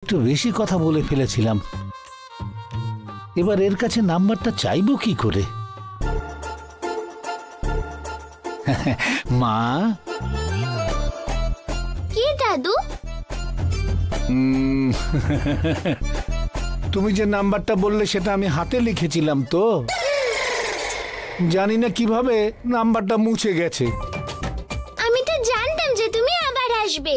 একটু বেশি কথা বলে ফেলেছিলাম। এবার এর কাছে নাম্বারটা চাইবো কি করে? মা। কি দাদু? তুমি যে নাম্বারটা বললে সেটা আমি হাতে লিখেছিলাম, তো জানি না কিভাবে নাম্বারটা মুছে গেছে। আমি তো জানতাম যে তুমি আবার আসবে।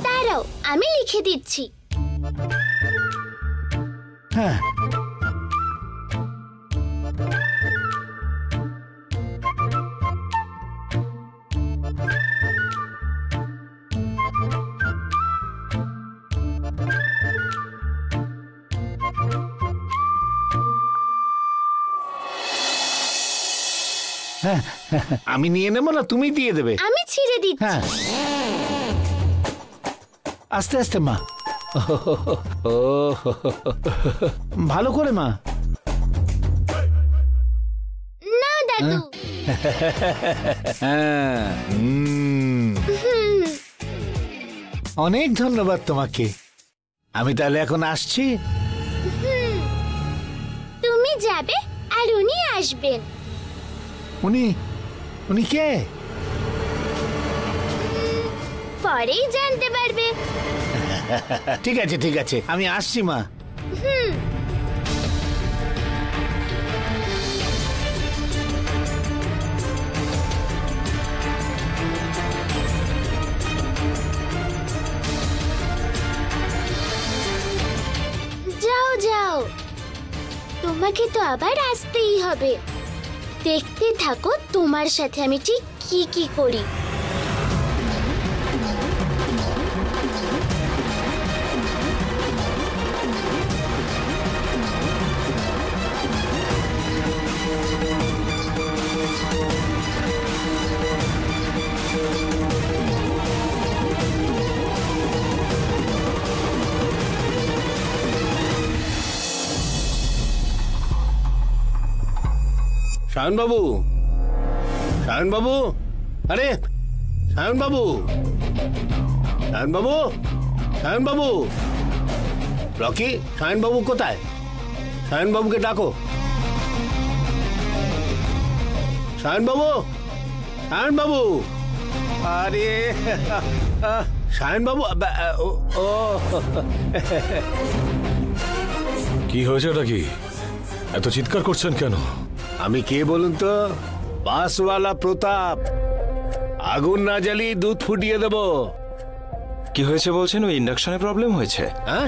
দাঁড়াও, আমি লিখে দিচ্ছি। হ্যাঁ, আমি নিয়ে নেবো না তুমি দিয়ে দেবে? আমি ছিঁড়ে দিচ্ছি। হ্যাঁ, আস্তে আস্তে মা। ও ভালো করে মা। না দাদু। অনেক ধন্যবাদ তোমাকে। আমি তাহলে এখন আসছি। তুমি যাবে আর উনি আসবেন। উনি কে? পরেই জানতে পারবে। ঠিক আছে ঠিক আছে, আমি আসছি মা। যাও যাও, তোমাকে তো আবার আসতেই হবে। দেখতে থাকো তোমার সাথে আমি ঠিক কি কি করি। সায়ন বাবু, সায়ন বাবু, আরে সায়ন বাবু, সায়ন বাবু, সায়ন বাবু, রকি, সায়ন বাবু কোথায়? সায়ন বাবুকে ডাকো। সায়ন বাবু, সায়ন বাবু, আরে সায়ন বাবু, ও কি হয়েছে? ওটা কি এত চিৎকার করছেন কেন? আমি কে বলুন তো? বাসওয়ালা প্রতাপ। আগুন না জ্বালিয়ে দুধ ফুটিয়ে দেব। কি হয়েছে বলছেন? ওই ইন্ডাকশনে প্রবলেম হয়েছে? হ্যাঁ,